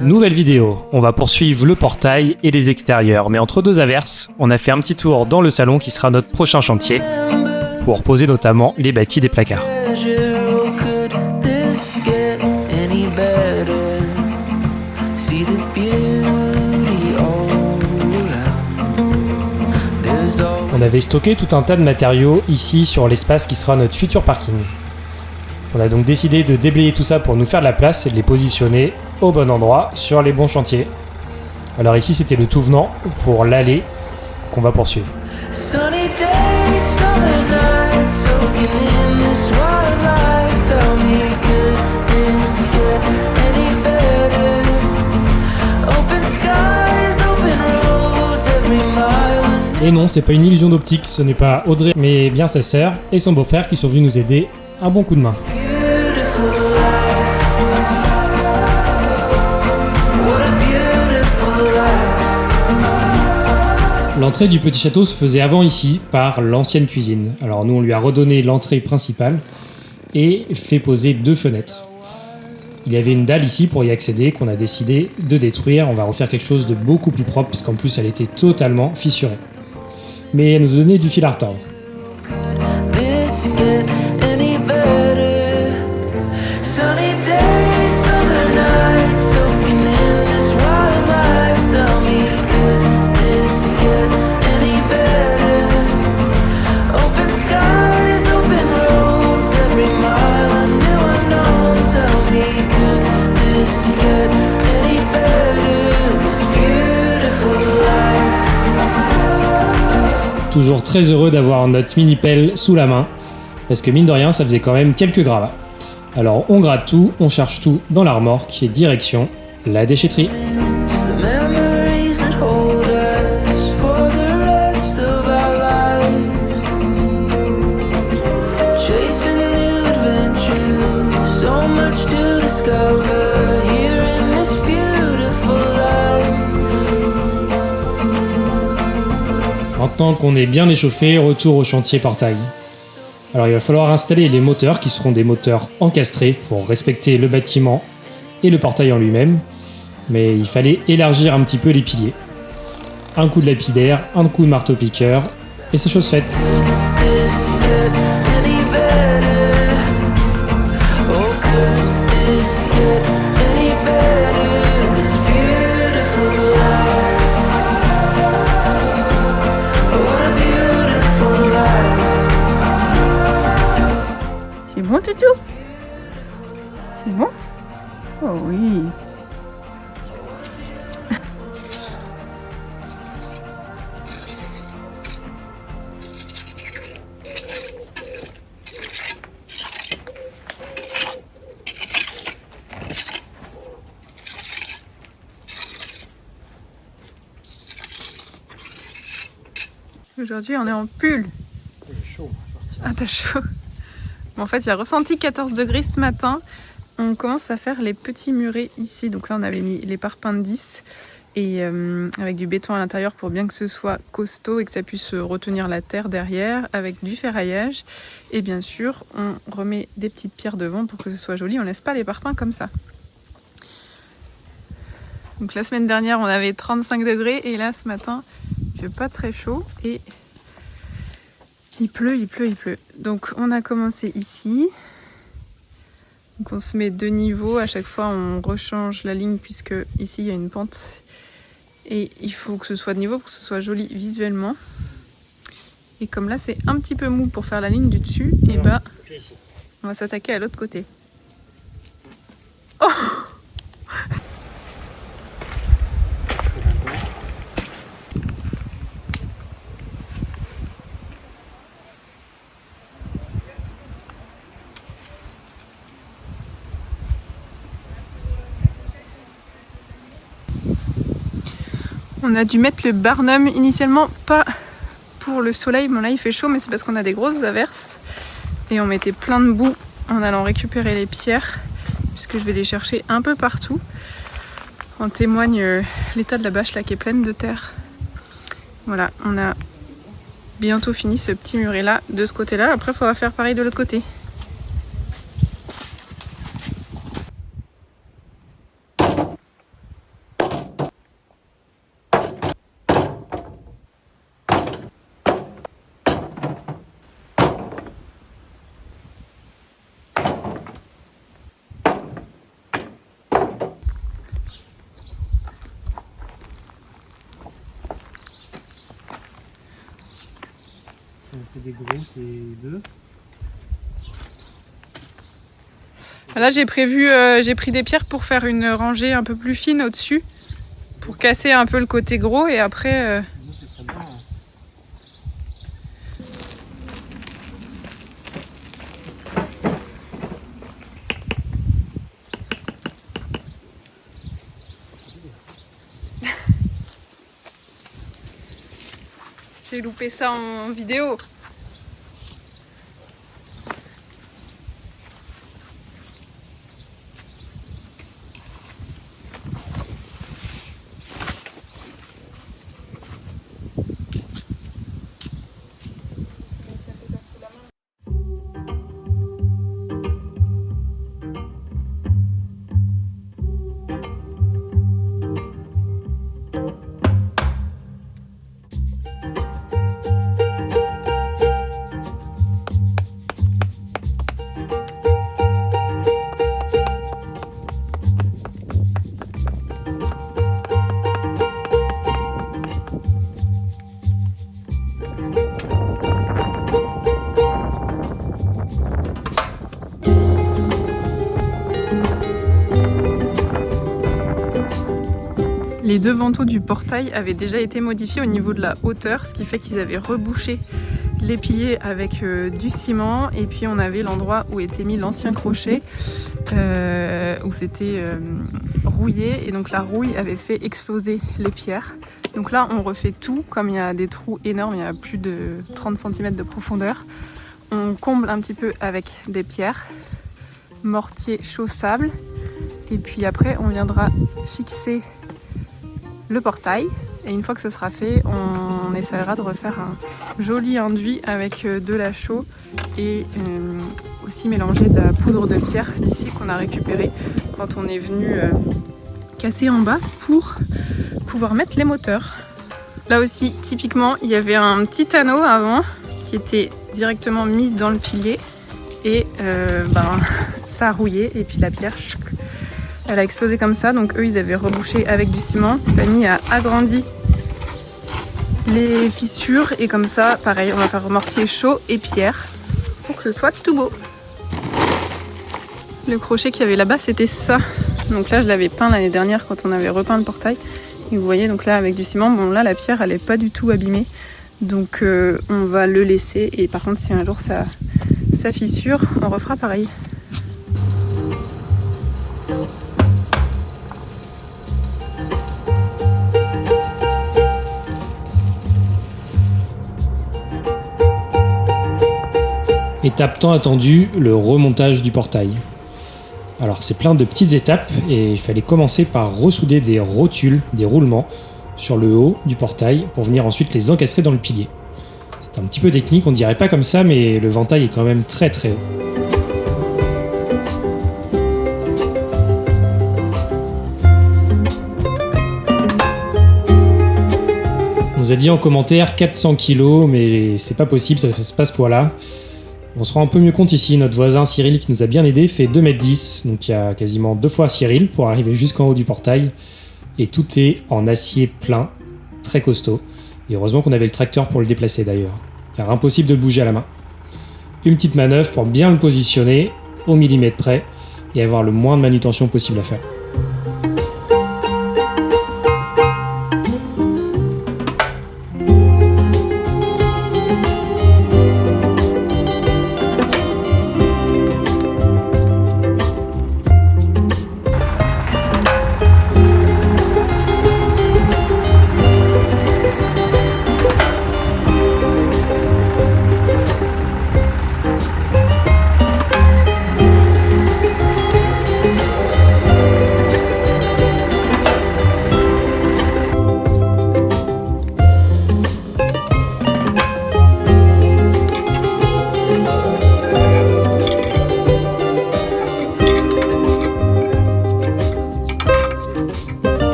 Nouvelle vidéo, on va poursuivre le portail et les extérieurs, mais entre deux averses, on a fait un petit tour dans le salon qui sera notre prochain chantier, pour poser notamment les bâtis des placards. On avait stocké tout un tas de matériaux ici sur l'espace qui sera notre futur parking. On a donc décidé de déblayer tout ça pour nous faire de la place et de les positionner au bon endroit sur les bons chantiers. Alors ici c'était le tout venant pour l'allée qu'on va poursuivre. Et non, c'est pas une illusion d'optique, ce n'est pas Audrey mais bien sa sœur et son beau-frère qui sont venus nous aider un bon coup de main. L'entrée du petit château se faisait avant ici par l'ancienne cuisine. Alors nous on lui a redonné l'entrée principale et fait poser 2 fenêtres. Il y avait une dalle ici pour y accéder qu'on a décidé de détruire. On va refaire quelque chose de beaucoup plus propre puisqu'en plus elle était totalement fissurée. Mais elle nous a donné du fil à retordre. Toujours très heureux d'avoir notre mini pelle sous la main, parce que mine de rien ça faisait quand même quelques gravats. Alors on gratte tout, on charge tout dans la remorque et direction la déchetterie. Maintenant qu'on est bien échauffé, retour au chantier portail. Alors il va falloir installer les moteurs qui seront des moteurs encastrés pour respecter le bâtiment et le portail en lui-même. Mais il fallait élargir un petit peu les piliers. Un coup de lapidaire, un coup de marteau-piqueur et c'est chose faite. C'est bon, Toutou? C'est bon? Oh oui. Aujourd'hui, on est en pull. C'est chaud. Ah, t'as chaud. En fait, il a ressenti 14 degrés ce matin. On commence à faire les petits murets ici. Donc là, on avait mis les parpaings de 10 et avec du béton à l'intérieur pour bien que ce soit costaud et que ça puisse retenir la terre derrière avec du ferraillage. Et bien sûr, on remet des petites pierres devant pour que ce soit joli. On laisse pas les parpaings comme ça. Donc la semaine dernière, on avait 35 degrés et là, ce matin, il fait pas très chaud et il pleut. Donc on a commencé ici. Donc on se met 2 niveaux. À chaque fois on rechange la ligne puisque ici il y a une pente. Et il faut que ce soit de niveau pour que ce soit joli visuellement. Et comme là c'est un petit peu mou pour faire la ligne du dessus, et bah on va s'attaquer à l'autre côté. Oh! On a dû mettre le Barnum initialement, pas pour le soleil. Bon là il fait chaud, mais c'est parce qu'on a des grosses averses. Et on mettait plein de boue en allant récupérer les pierres, puisque je vais les chercher un peu partout. En témoigne l'état de la bâche là qui est pleine de terre. Voilà, on a bientôt fini ce petit muret là de ce côté là. Après il faudra faire pareil de l'autre côté. C'est des gros, c'est deux. Là, j'ai pris des pierres pour faire une rangée un peu plus fine au-dessus, pour casser un peu le côté gros et après. J'ai loupé ça en vidéo. Les deux vantaux du portail avaient déjà été modifiés au niveau de la hauteur, ce qui fait qu'ils avaient rebouché les piliers avec du ciment, et puis on avait l'endroit où était mis l'ancien crochet, où c'était rouillé, et donc la rouille avait fait exploser les pierres. Donc là on refait tout, comme il y a des trous énormes, il y a plus de 30 cm de profondeur. On comble un petit peu avec des pierres, mortier chaud sable, et puis après on viendra fixer le portail, et une fois que ce sera fait, on essaiera de refaire un joli enduit avec de la chaux et aussi mélanger de la poudre de pierre d'ici qu'on a récupéré quand on est venu casser en bas pour pouvoir mettre les moteurs. Là aussi, typiquement, il y avait un petit anneau avant qui était directement mis dans le pilier et ça a rouillé, et puis la pierre elle a explosé comme ça, donc eux ils avaient rebouché avec du ciment. Samy a agrandi les fissures et comme ça, pareil, on va faire mortier chaud et pierre pour que ce soit tout beau. Le crochet qu'il y avait là-bas, c'était ça. Donc là, je l'avais peint l'année dernière quand on avait repeint le portail. Et vous voyez, donc là avec du ciment, bon là la pierre elle est pas du tout abîmée. Donc on va le laisser, et par contre si un jour ça fissure, on refera pareil. Étape tant attendue, le remontage du portail. Alors c'est plein de petites étapes, et il fallait commencer par ressouder des rotules, des roulements sur le haut du portail pour venir ensuite les encastrer dans le pilier. C'est un petit peu technique, on dirait pas comme ça, mais le ventail est quand même très très haut. On nous a dit en commentaire 400 kg, mais c'est pas possible, ça fait pas ce poids-là. On se rend un peu mieux compte ici, notre voisin Cyril qui nous a bien aidé fait 2,10 m, donc il y a quasiment 2 fois Cyril pour arriver jusqu'en haut du portail, et tout est en acier plein, très costaud, et heureusement qu'on avait le tracteur pour le déplacer d'ailleurs, car impossible de le bouger à la main. Une petite manœuvre pour bien le positionner au millimètre près et avoir le moins de manutention possible à faire.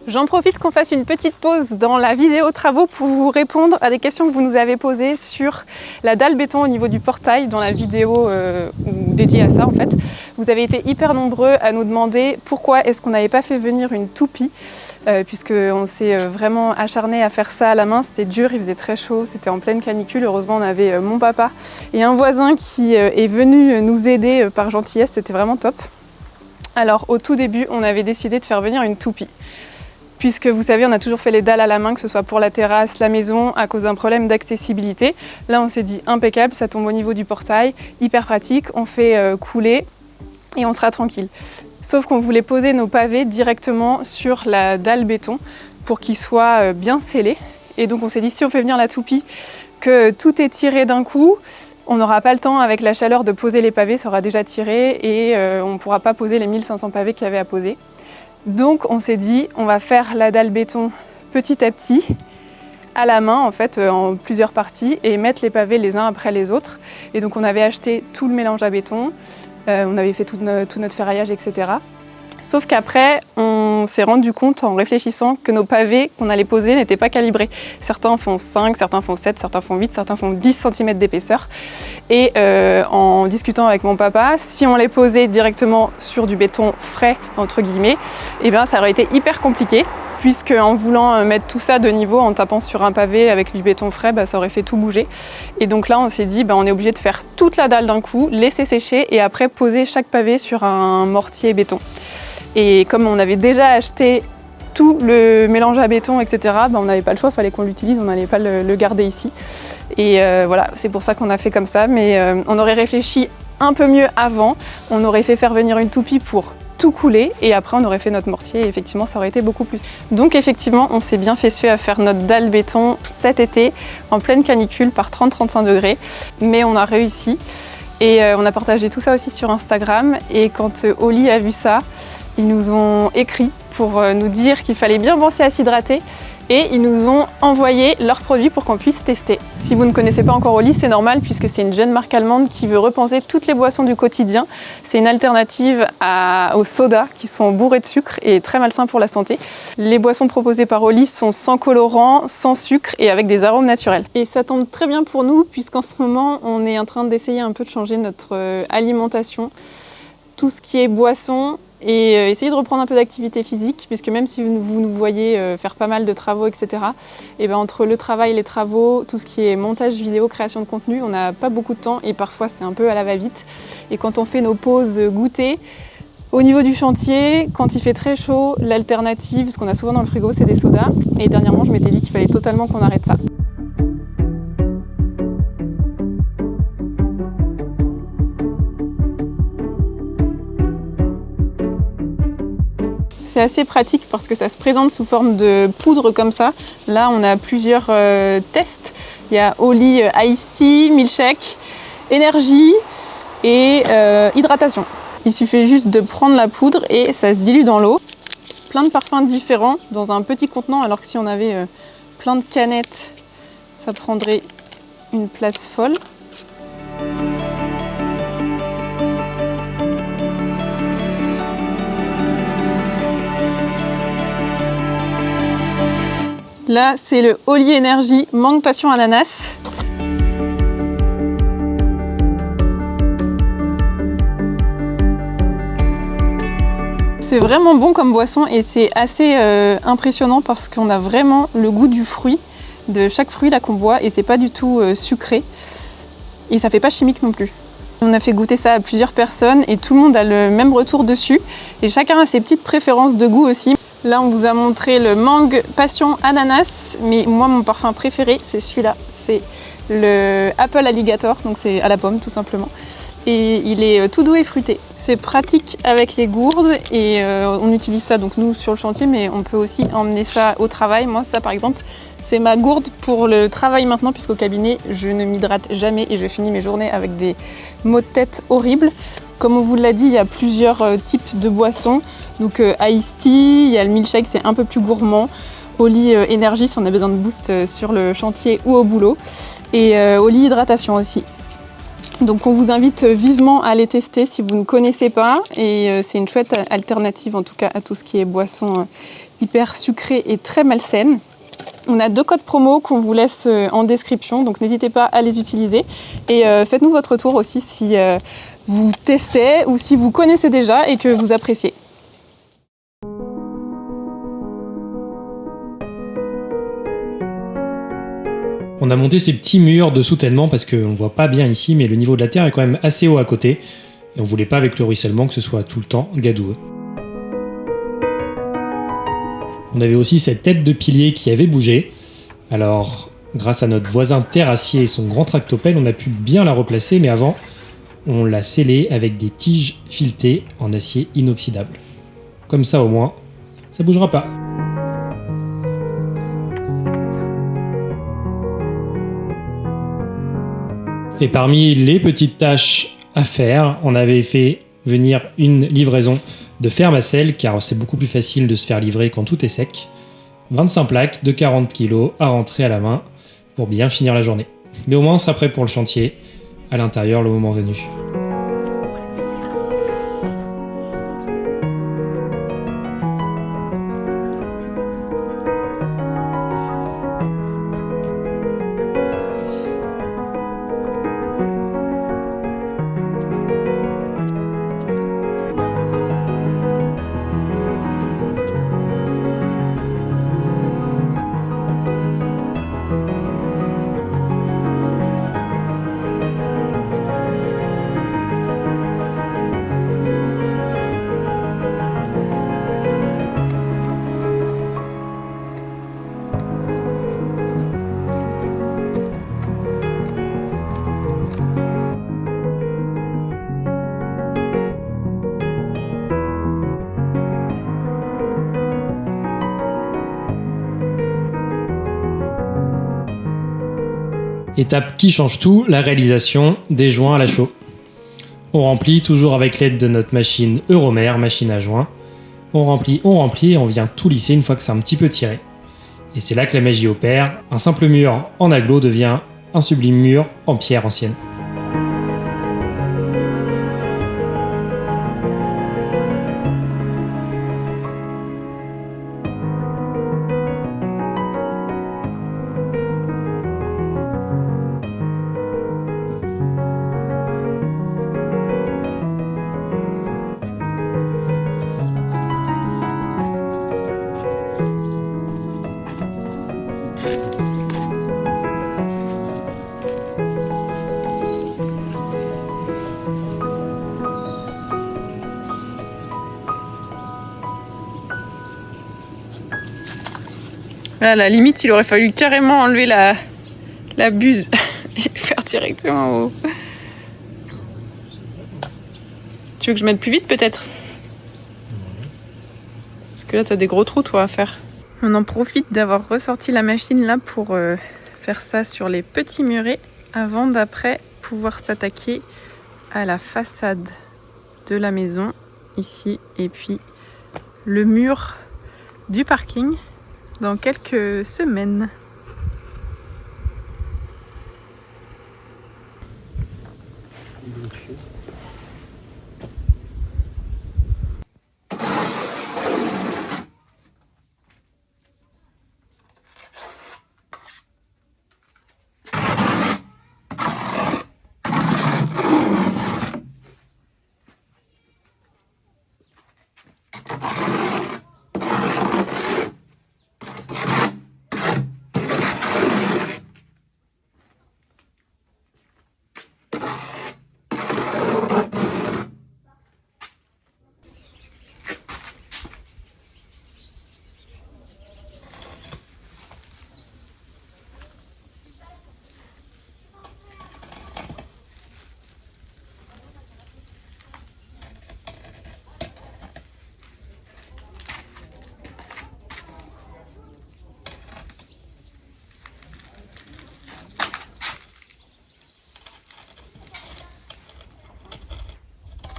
J'en profite qu'on fasse une petite pause dans la vidéo travaux pour vous répondre à des questions que vous nous avez posées sur la dalle béton au niveau du portail dans la vidéo dédiée à ça en fait. Vous avez été hyper nombreux à nous demander pourquoi est-ce qu'on n'avait pas fait venir une toupie puisqu'on s'est vraiment acharné à faire ça à la main, c'était dur, il faisait très chaud, c'était en pleine canicule. Heureusement on avait mon papa et un voisin qui est venu nous aider par gentillesse, c'était vraiment top. Alors au tout début on avait décidé de faire venir une toupie. Puisque vous savez, on a toujours fait les dalles à la main, que ce soit pour la terrasse, la maison, à cause d'un problème d'accessibilité. Là, on s'est dit impeccable, ça tombe au niveau du portail, hyper pratique, on fait couler et on sera tranquille. Sauf qu'on voulait poser nos pavés directement sur la dalle béton pour qu'ils soient bien scellés. Et donc on s'est dit, si on fait venir la toupie, que tout est tiré d'un coup, on n'aura pas le temps avec la chaleur de poser les pavés, ça aura déjà tiré et on ne pourra pas poser les 1500 pavés qu'il y avait à poser. Donc on s'est dit, on va faire la dalle béton petit à petit, à la main en fait, en plusieurs parties, et mettre les pavés les uns après les autres. Et donc on avait acheté tout le mélange à béton, on avait fait tout notre ferraillage, etc. Sauf qu'après, on s'est rendu compte en réfléchissant que nos pavés qu'on allait poser n'étaient pas calibrés. Certains font 5, certains font 7, certains font 8, certains font 10 cm d'épaisseur. Et en discutant avec mon papa, si on les posait directement sur du béton frais, entre guillemets, eh bien, ça aurait été hyper compliqué, puisque en voulant mettre tout ça de niveau, en tapant sur un pavé avec du béton frais, ça aurait fait tout bouger. Et donc là, on s'est dit, on est obligé de faire toute la dalle d'un coup, laisser sécher et après poser chaque pavé sur un mortier béton. Et comme on avait déjà acheté tout le mélange à béton, etc., on n'avait pas le choix, il fallait qu'on l'utilise, on n'allait pas le garder ici. Et voilà, c'est pour ça qu'on a fait comme ça. Mais on aurait réfléchi un peu mieux avant, on aurait fait faire venir une toupie pour tout couler et après on aurait fait notre mortier et effectivement ça aurait été beaucoup plus. Donc effectivement on s'est bien fait suer à faire notre dalle béton cet été en pleine canicule par 30-35 degrés, mais on a réussi et on a partagé tout ça aussi sur Instagram et quand Oli a vu ça, ils nous ont écrit pour nous dire qu'il fallait bien penser à s'hydrater et ils nous ont envoyé leurs produits pour qu'on puisse tester. Si vous ne connaissez pas encore Oli, c'est normal puisque c'est une jeune marque allemande qui veut repenser toutes les boissons du quotidien. C'est une alternative aux sodas qui sont bourrés de sucre et très malsains pour la santé. Les boissons proposées par Oli sont sans colorant, sans sucre et avec des arômes naturels. Et ça tombe très bien pour nous puisqu'en ce moment, on est en train d'essayer un peu de changer notre alimentation. Tout ce qui est boisson, et essayer de reprendre un peu d'activité physique, puisque même si vous nous voyez faire pas mal de travaux, etc., et entre le travail, les travaux, tout ce qui est montage vidéo, création de contenu, on n'a pas beaucoup de temps et parfois c'est un peu à la va-vite. Et quand on fait nos pauses goûter, au niveau du chantier, quand il fait très chaud, l'alternative, ce qu'on a souvent dans le frigo, c'est des sodas. Et dernièrement, je m'étais dit qu'il fallait totalement qu'on arrête ça. C'est assez pratique parce que ça se présente sous forme de poudre comme ça. Là, on a plusieurs tests. Il y a Oli Ice Tea, Milkshake, Énergie et Hydratation. Il suffit juste de prendre la poudre et ça se dilue dans l'eau. Plein de parfums différents dans un petit contenant, alors que si on avait plein de canettes, ça prendrait une place folle. Là, c'est le Oli Energy Mangue Passion Ananas. C'est vraiment bon comme boisson et c'est assez impressionnant parce qu'on a vraiment le goût du fruit, de chaque fruit là qu'on boit et c'est pas du tout sucré et ça fait pas chimique non plus. On a fait goûter ça à plusieurs personnes et tout le monde a le même retour dessus et chacun a ses petites préférences de goût aussi. Là, on vous a montré le Mangue Passion Ananas, mais moi, mon parfum préféré, c'est celui-là. C'est le Apple Alligator, donc c'est à la pomme, tout simplement. Et il est tout doux et fruité. C'est pratique avec les gourdes et on utilise ça, donc nous, sur le chantier, mais on peut aussi emmener ça au travail. Moi, ça, par exemple, c'est ma gourde pour le travail maintenant, puisqu'au cabinet, je ne m'hydrate jamais et je finis mes journées avec des maux de tête horribles. Comme on vous l'a dit, il y a plusieurs types de boissons. Donc Ice Tea, il y a le milkshake, c'est un peu plus gourmand. Oli Énergie, si on a besoin de boost sur le chantier ou au boulot. Et Oli Hydratation aussi. Donc on vous invite vivement à les tester si vous ne connaissez pas. Et c'est une chouette alternative en tout cas à tout ce qui est boisson hyper sucrée et très malsaine. On a 2 codes promo qu'on vous laisse en description, donc n'hésitez pas à les utiliser. Et faites-nous votre retour aussi si vous testez ou si vous connaissez déjà et que vous appréciez. On a monté ces petits murs de soutènement parce qu'on ne voit pas bien ici, mais le niveau de la terre est quand même assez haut à côté. Et on ne voulait pas avec le ruissellement que ce soit tout le temps gadoueux. On avait aussi cette tête de pilier qui avait bougé. Alors, grâce à notre voisin terrassier et son grand tractopelle, on a pu bien la replacer, mais avant, on l'a scellée avec des tiges filetées en acier inoxydable. Comme ça au moins, ça ne bougera pas. Et parmi les petites tâches à faire, on avait fait venir une livraison de ferme à sel, car c'est beaucoup plus facile de se faire livrer quand tout est sec. 25 plaques de 40 kg à rentrer à la main pour bien finir la journée. Mais au moins on sera prêt pour le chantier, à l'intérieur le moment venu. Étape qui change tout, la réalisation des joints à la chaux. On remplit toujours avec l'aide de notre machine Euromer, machine à joints. On remplit et on vient tout lisser une fois que c'est un petit peu tiré. Et c'est là que la magie opère. Un simple mur en aglo devient un sublime mur en pierre ancienne. À la limite, il aurait fallu carrément enlever la buse et faire directement en haut. Tu veux que je mette plus vite peut-être? Parce que là, t'as des gros trous toi à faire. On en profite d'avoir ressorti la machine là pour faire ça sur les petits murets avant d'après pouvoir s'attaquer à la façade de la maison ici et puis le mur du parking dans quelques semaines.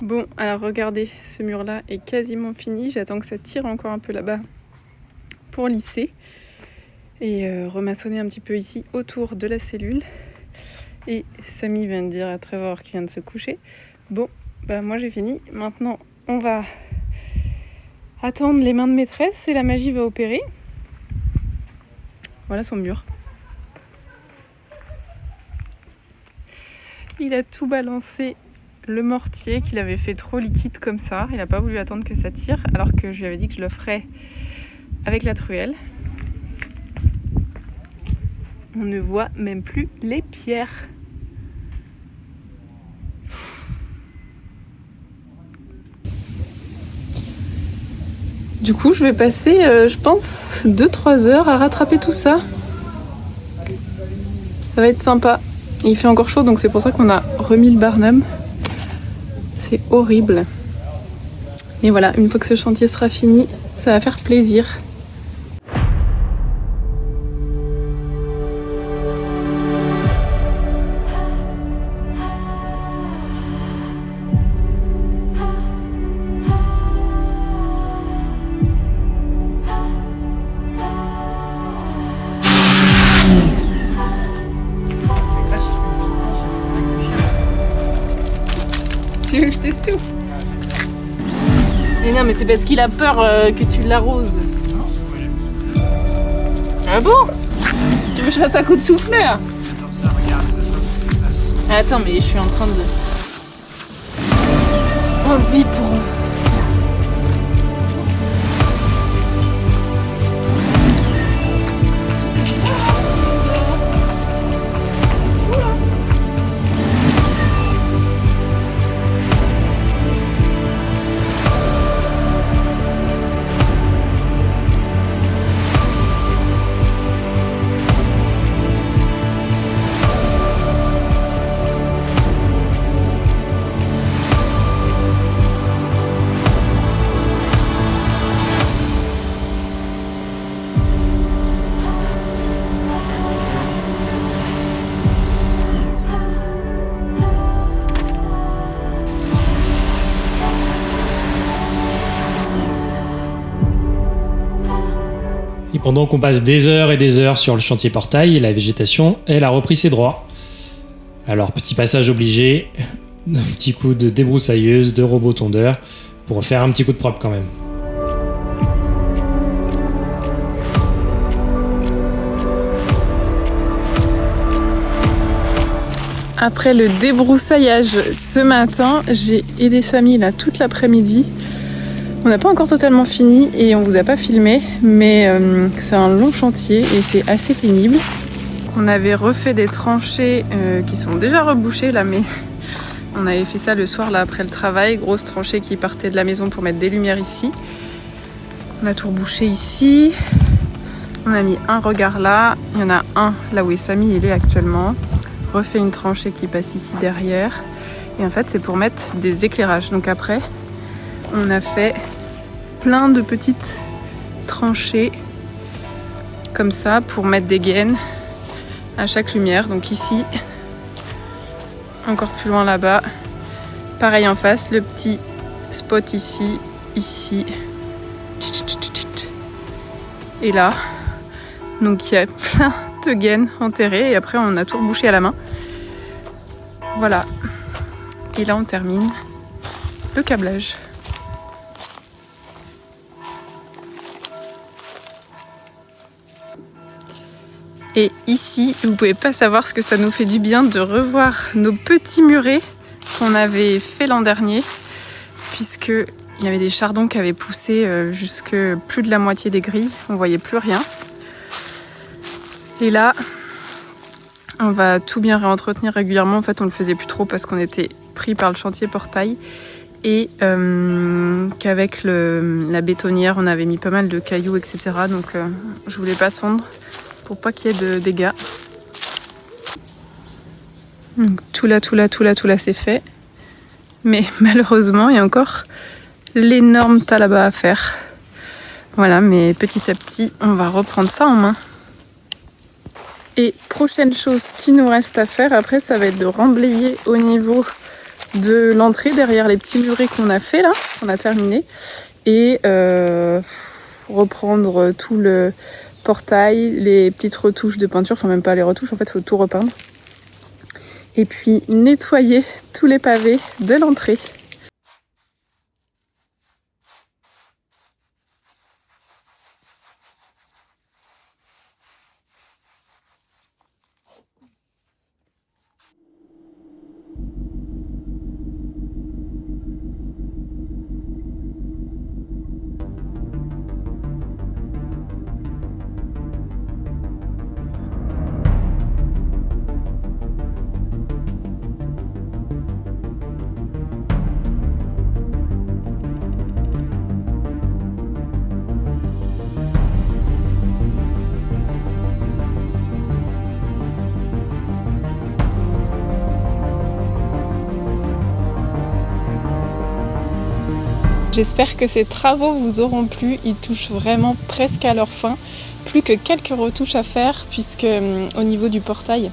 Bon, alors regardez, ce mur-là est quasiment fini. J'attends que ça tire encore un peu là-bas pour lisser et remaçonner un petit peu ici autour de la cellule. Et Samy vient de dire à Trevor qu'il vient de se coucher. Bon, bah moi j'ai fini. Maintenant, on va attendre les mains de maîtresse et la magie va opérer. Voilà son mur. Il a tout balancé le mortier qu'il avait fait trop liquide comme ça. Il n'a pas voulu attendre que ça tire alors que je lui avais dit que je le ferais avec la truelle. On ne voit même plus les pierres. Du coup, je vais passer, je pense, 2-3 heures à rattraper tout ça. Ça va être sympa. Et il fait encore chaud, donc c'est pour ça qu'on a remis le Barnum. C'est horrible. Mais voilà, une fois que ce chantier sera fini, ça va faire plaisir. Tu veux que je te souffle? Mais non, mais c'est parce qu'il a peur que tu l'arroses. Ah bon? Tu veux que je fasse un coup de souffleur? Attends, mais je suis en train de... Oh oui, pour... Et pendant qu'on passe des heures et des heures sur le chantier portail, la végétation, elle a repris ses droits. Alors petit passage obligé, un petit coup de débroussailleuse, de robot tondeur, pour faire un petit coup de propre quand même. Après le débroussaillage ce matin, j'ai aidé Samy là toute l'après-midi. On n'a pas encore totalement fini et on vous a pas filmé, mais c'est un long chantier et c'est assez pénible. On avait refait des tranchées qui sont déjà rebouchées là, mais on avait fait ça le soir là après le travail. Grosse tranchée qui partait de la maison pour mettre des lumières ici. On a tout rebouché ici. On a mis un regard là. Il y en a un là où est Samy, il est actuellement. Refait une tranchée qui passe ici derrière. Et en fait, c'est pour mettre des éclairages. Donc après, on a fait plein de petites tranchées comme ça pour mettre des gaines à chaque lumière. Donc ici, encore plus loin là-bas, pareil en face, le petit spot ici, ici, et là. Donc il y a plein de gaines enterrées et après on a tout rebouché à la main. Voilà. Et là on termine le câblage. Et ici, vous pouvez pas savoir ce que ça nous fait du bien de revoir nos petits murets qu'on avait fait l'an dernier, puisque il y avait des chardons qui avaient poussé jusque plus de la moitié des grilles, on voyait plus rien. Et là, on va tout bien réentretenir régulièrement. En fait, on le faisait plus trop parce qu'on était pris par le chantier portail et qu'avec la bétonnière, on avait mis pas mal de cailloux, etc. Donc, je voulais pas tondre pour pas qu'il y ait de dégâts. Donc, tout là, c'est fait. Mais malheureusement, il y a encore l'énorme tas là-bas à faire. Voilà, mais petit à petit, on va reprendre ça en main. Et prochaine chose qui nous reste à faire, après, ça va être de remblayer au niveau de l'entrée, derrière les petits murets qu'on a fait là, qu'on a terminé, et reprendre tout le portail, les petites retouches de peinture, enfin même pas les retouches, en fait, il faut tout repeindre. et puis nettoyer tous les pavés de l'entrée. J'espère que ces travaux vous auront plu, ils touchent vraiment presque à leur fin. Plus que quelques retouches à faire puisque au niveau du portail,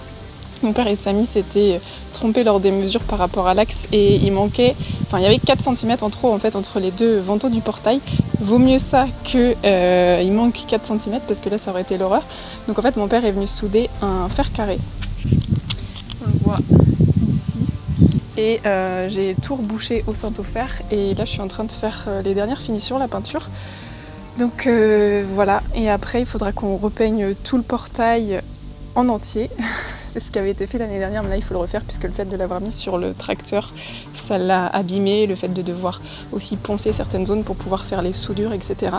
mon père et Samy s'étaient trompés lors des mesures par rapport à l'axe et il y avait 4 cm en trop en fait entre les deux vantaux du portail. Vaut mieux ça que il manque 4 cm parce que là ça aurait été l'horreur. Donc en fait mon père est venu souder un fer carré. On le voit ici. Et j'ai tout rebouché au Saint au fer et là je suis en train de faire les dernières finitions, la peinture. Donc voilà, et après il faudra qu'on repeigne tout le portail en entier. C'est ce qui avait été fait l'année dernière, mais là il faut le refaire puisque le fait de l'avoir mis sur le tracteur, ça l'a abîmé, le fait de devoir aussi poncer certaines zones pour pouvoir faire les soudures, etc.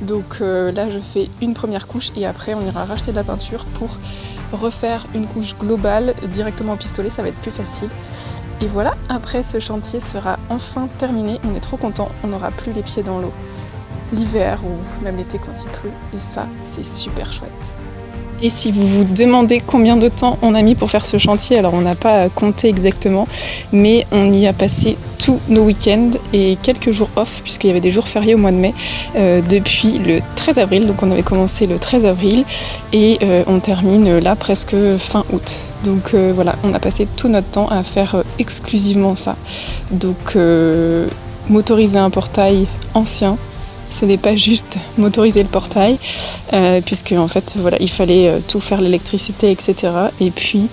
Donc là je fais une première couche et après on ira racheter de la peinture pour refaire une couche globale directement au pistolet, ça va être plus facile. Et voilà, après ce chantier sera enfin terminé, on est trop contents, on n'aura plus les pieds dans l'eau l'hiver ou même l'été quand il pleut, et ça c'est super chouette. Et si vous vous demandez combien de temps on a mis pour faire ce chantier, alors on n'a pas compté exactement, mais on y a passé tous nos week-ends et quelques jours off, puisqu'il y avait des jours fériés au mois de mai, depuis le 13 avril, donc on avait commencé le 13 avril, et on termine là presque fin août. Donc voilà, on a passé tout notre temps à faire exclusivement ça. Donc motoriser un portail ancien, ce n'est pas juste motoriser le portail, puisque en fait voilà, il fallait tout faire, l'électricité, etc. Et puis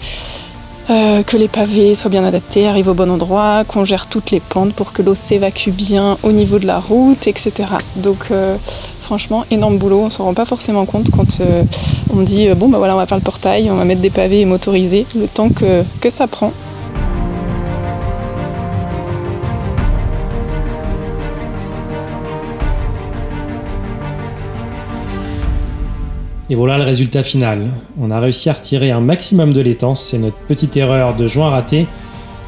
que les pavés soient bien adaptés, arrivent au bon endroit, qu'on gère toutes les pentes pour que l'eau s'évacue bien au niveau de la route, etc. Donc franchement, énorme boulot, on s'en rend pas forcément compte quand on dit bon bah voilà, on va faire le portail, on va mettre des pavés et motoriser, le temps que ça prend. Et voilà le résultat final. On a réussi à retirer un maximum de l'étance, c'est notre petite erreur de joint raté.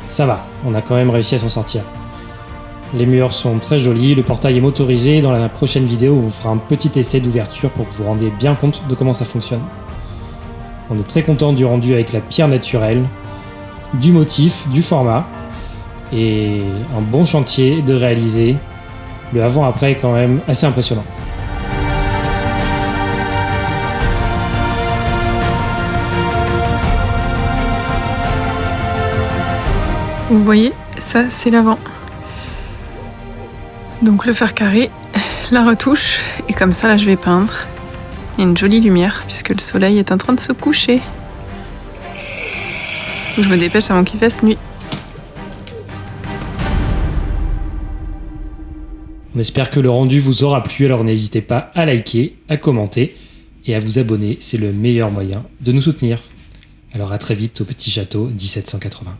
Ça va, on a quand même réussi à s'en sortir. Les murs sont très jolis, le portail est motorisé. Dans la prochaine vidéo, on vous fera un petit essai d'ouverture pour que vous vous rendiez bien compte de comment ça fonctionne. On est très content du rendu avec la pierre naturelle, du motif, du format, et un bon chantier de réaliser. Le avant-après est quand même assez impressionnant. Vous voyez, ça c'est l'avant. Donc le fer carré, la retouche, et comme ça là je vais peindre. Il y a une jolie lumière puisque le soleil est en train de se coucher. Donc je me dépêche avant qu'il fasse nuit. On espère que le rendu vous aura plu, alors n'hésitez pas à liker, à commenter et à vous abonner, c'est le meilleur moyen de nous soutenir. Alors à très vite au Petit Château 1780.